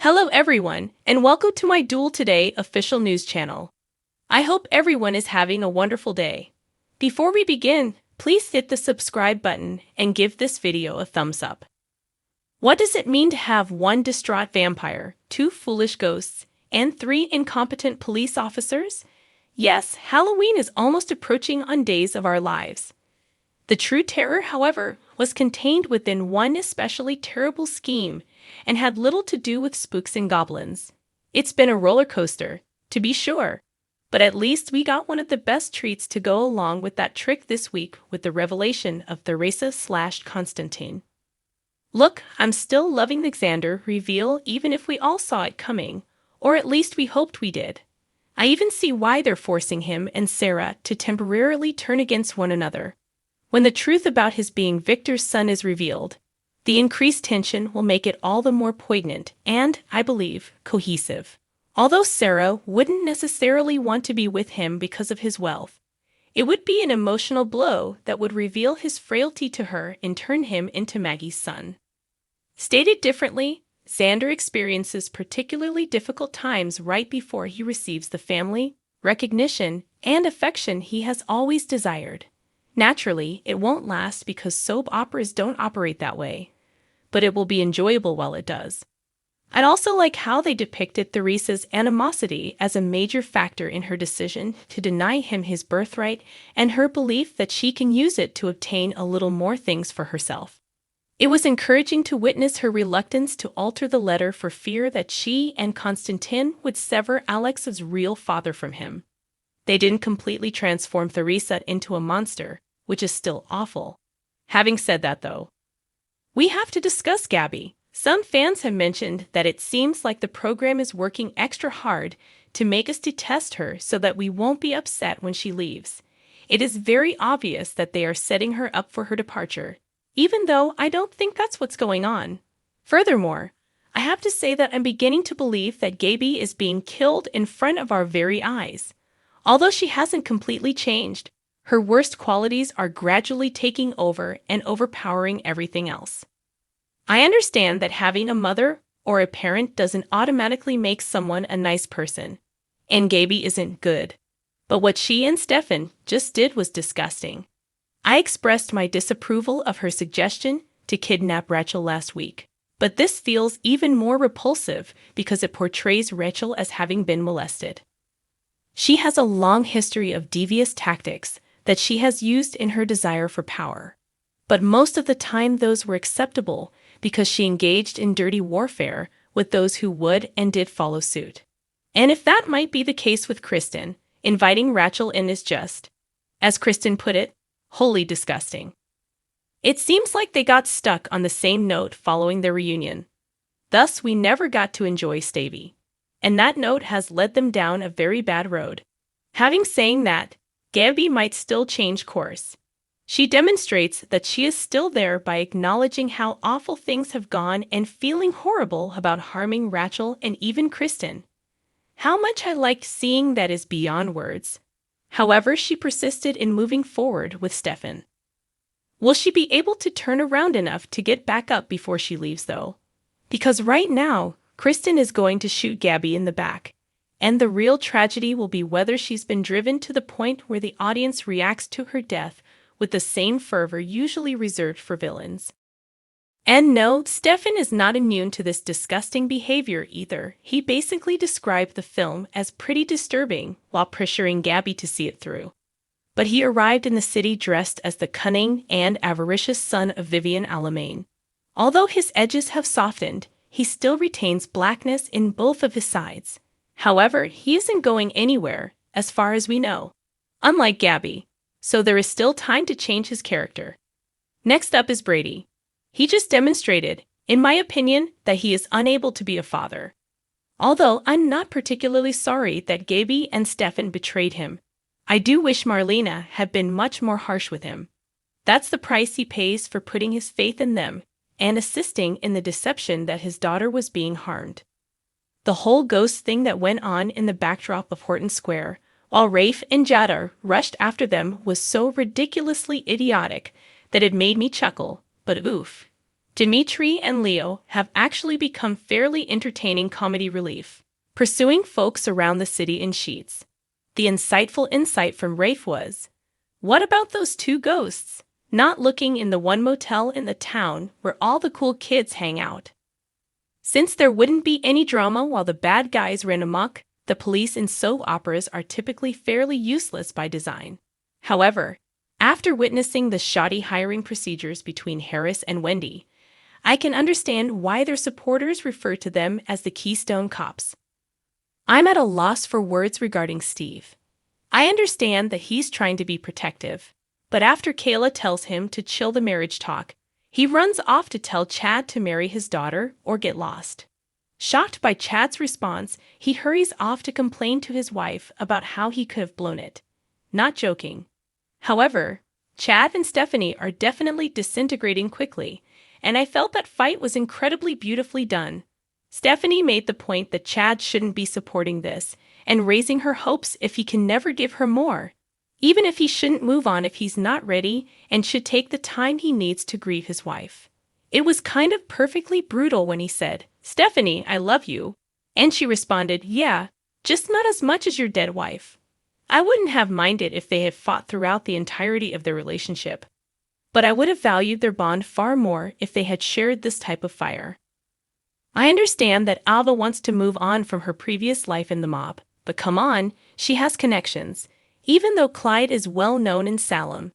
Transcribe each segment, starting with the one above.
Hello everyone, and welcome to my Duel Today official news channel. I hope everyone is having a wonderful day. Before we begin, please hit the subscribe button and give this video a thumbs up. What does it mean to have one distraught vampire, two foolish ghosts, and three incompetent police officers? Yes, Halloween is almost approaching on days of our lives. The true terror, however, was contained within one especially terrible scheme and had little to do with spooks and goblins. It's been a roller coaster, to be sure, but at least we got one of the best treats to go along with that trick this week with the revelation of Theresa/Constantine. Look, I'm still loving the Xander reveal even if we all saw it coming, or at least we hoped we did. I even see why they're forcing him and Sarah to temporarily turn against one another. When the truth about his being Victor's son is revealed, the increased tension will make it all the more poignant and, I believe, cohesive. Although Sarah wouldn't necessarily want to be with him because of his wealth, it would be an emotional blow that would reveal his frailty to her and turn him into Maggie's son. Stated differently, Xander experiences particularly difficult times right before he receives the family, recognition, and affection he has always desired. Naturally, it won't last because soap operas don't operate that way, but it will be enjoyable while it does. I'd also like how they depicted Theresa's animosity as a major factor in her decision to deny him his birthright and her belief that she can use it to obtain a little more things for herself. It was encouraging to witness her reluctance to alter the letter for fear that she and Constantine would sever Alex's real father from him. They didn't completely transform Theresa into a monster, which is still awful. Having said that, though, we have to discuss GABI. Some fans have mentioned that it seems like the program is working extra hard to make us detest her so that we won't be upset when she leaves. It is very obvious that they are setting her up for her departure, even though I don't think that's what's going on. Furthermore, I have to say that I'm beginning to believe that GABI is being killed in front of our very eyes. Although she hasn't completely changed, her worst qualities are gradually taking over and overpowering everything else. I understand that having a mother or a parent doesn't automatically make someone a nice person, and GABI isn't good. But what she and Stefan just did was disgusting. I expressed my disapproval of her suggestion to kidnap Rachel last week, but this feels even more repulsive because it portrays Rachel as having been molested. She has a long history of devious tactics that she has used in her desire for power. But most of the time those were acceptable because she engaged in dirty warfare with those who would and did follow suit. And if that might be the case with Kristen, inviting Rachel in is just, as Kristen put it, wholly disgusting. It seems like they got stuck on the same note following their reunion. Thus, we never got to enjoy Stavy. And that note has led them down a very bad road. Having saying that, GABI might still change course. She demonstrates that she is still there by acknowledging how awful things have gone and feeling horrible about harming Rachel and even Kristen. How much I liked seeing that is beyond words. However, she persisted in moving forward with Stefan. Will she be able to turn around enough to get back up before she leaves, though? Because right now, Kristen is going to shoot GABI in the back. And the real tragedy will be whether she's been driven to the point where the audience reacts to her death with the same fervor usually reserved for villains. And no, Stefan is not immune to this disgusting behavior either. He basically described the film as pretty disturbing while pressuring GABI to see it through. But he arrived in the city dressed as the cunning and avaricious son of Vivian Alamain. Although his edges have softened, he still retains blackness in both of his sides. However, he isn't going anywhere, as far as we know, unlike GABI, so there is still time to change his character. Next up is Brady. He just demonstrated, in my opinion, that he is unable to be a father. Although I'm not particularly sorry that GABI and Stefan betrayed him, I do wish Marlena had been much more harsh with him. That's the price he pays for putting his faith in them and assisting in the deception that his daughter was being harmed. The whole ghost thing that went on in the backdrop of Horton Square, while Rafe and Jadar rushed after them, was so ridiculously idiotic that it made me chuckle, but oof. Dimitri and Leo have actually become fairly entertaining comedy relief, pursuing folks around the city in sheets. The insightful insight from Rafe was, "What about those two ghosts not looking in the one motel in the town where all the cool kids hang out?" Since there wouldn't be any drama while the bad guys ran amok, the police in soap operas are typically fairly useless by design. However, after witnessing the shoddy hiring procedures between Harris and Wendy, I can understand why their supporters refer to them as the Keystone Cops. I'm at a loss for words regarding Steve. I understand that he's trying to be protective, but after Kayla tells him to chill the marriage talk, he runs off to tell Chad to marry his daughter or get lost. Shocked by Chad's response, he hurries off to complain to his wife about how he could have blown it. Not joking. However, Chad and Stephanie are definitely disintegrating quickly, and I felt that fight was incredibly beautifully done. Stephanie made the point that Chad shouldn't be supporting this and raising her hopes if he can never give her more, even if he shouldn't move on if he's not ready and should take the time he needs to grieve his wife. It was kind of perfectly brutal when he said, "Stephanie, I love you," and she responded, "Yeah, just not as much as your dead wife." I wouldn't have minded if they had fought throughout the entirety of their relationship, but I would have valued their bond far more if they had shared this type of fire. I understand that Alva wants to move on from her previous life in the mob, but come on, she has connections. Even though Clyde is well known in Salem,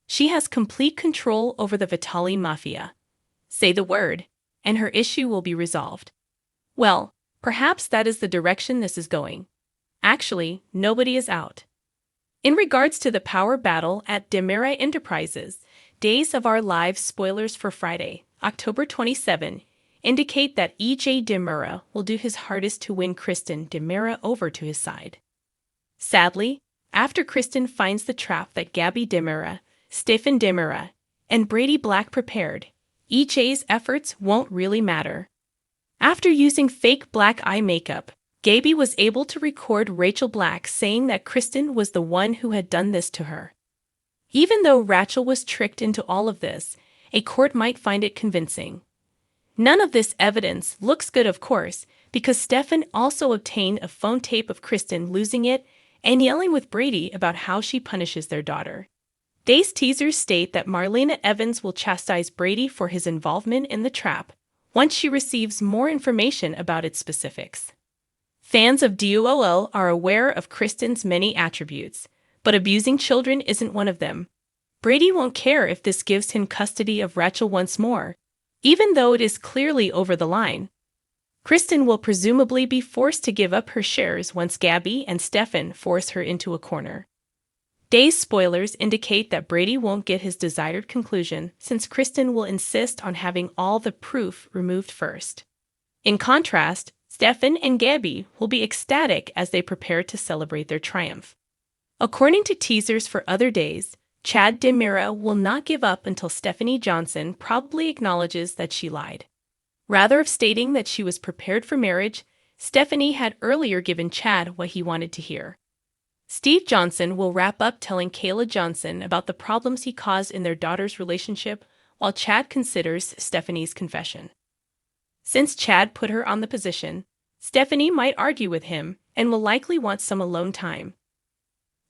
she has complete control over the Vitali Mafia. Say the word, and her issue will be resolved. Well, perhaps that is the direction this is going. Actually, nobody is out. In regards to the power battle at Demira Enterprises, Days of Our Lives spoilers for Friday, October 27, indicate that E.J. Demira will do his hardest to win Kristen Demira over to his side. Sadly, after Kristen finds the trap that GABI Demira, Stephen Demira, and Brady Black prepared, E.J.'s efforts won't really matter. After using fake black eye makeup, GABI was able to record Rachel Black saying that Kristen was the one who had done this to her. Even though Rachel was tricked into all of this, a court might find it convincing. None of this evidence looks good, of course, because Stefan also obtained a phone tape of Kristen losing it and yelling with Brady about how she punishes their daughter. Days teasers state that Marlena Evans will chastise Brady for his involvement in the trap once she receives more information about its specifics. Fans of DOOL are aware of Kristen's many attributes, but abusing children isn't one of them. Brady won't care if this gives him custody of Rachel once more, even though it is clearly over the line. Kristen will presumably be forced to give up her shares once GABI and Stefan force her into a corner. Days spoilers indicate that Brady won't get his desired conclusion since Kristen will insist on having all the proof removed first. In contrast, Stefan and GABI will be ecstatic as they prepare to celebrate their triumph. According to teasers for other days, Chad Demira will not give up until Stephanie Johnson probably acknowledges that she lied. Rather of stating that she was prepared for marriage, Stephanie had earlier given Chad what he wanted to hear. Steve Johnson will wrap up telling Kayla Johnson about the problems he caused in their daughter's relationship while Chad considers Stephanie's confession. Since Chad put her on the position, Stephanie might argue with him and will likely want some alone time.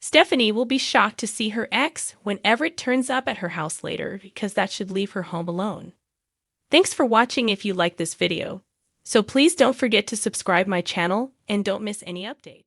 Stephanie will be shocked to see her ex when Everett turns up at her house later because that should leave her home alone. Thanks for watching if you liked this video. So please don't forget to subscribe my channel and don't miss any update.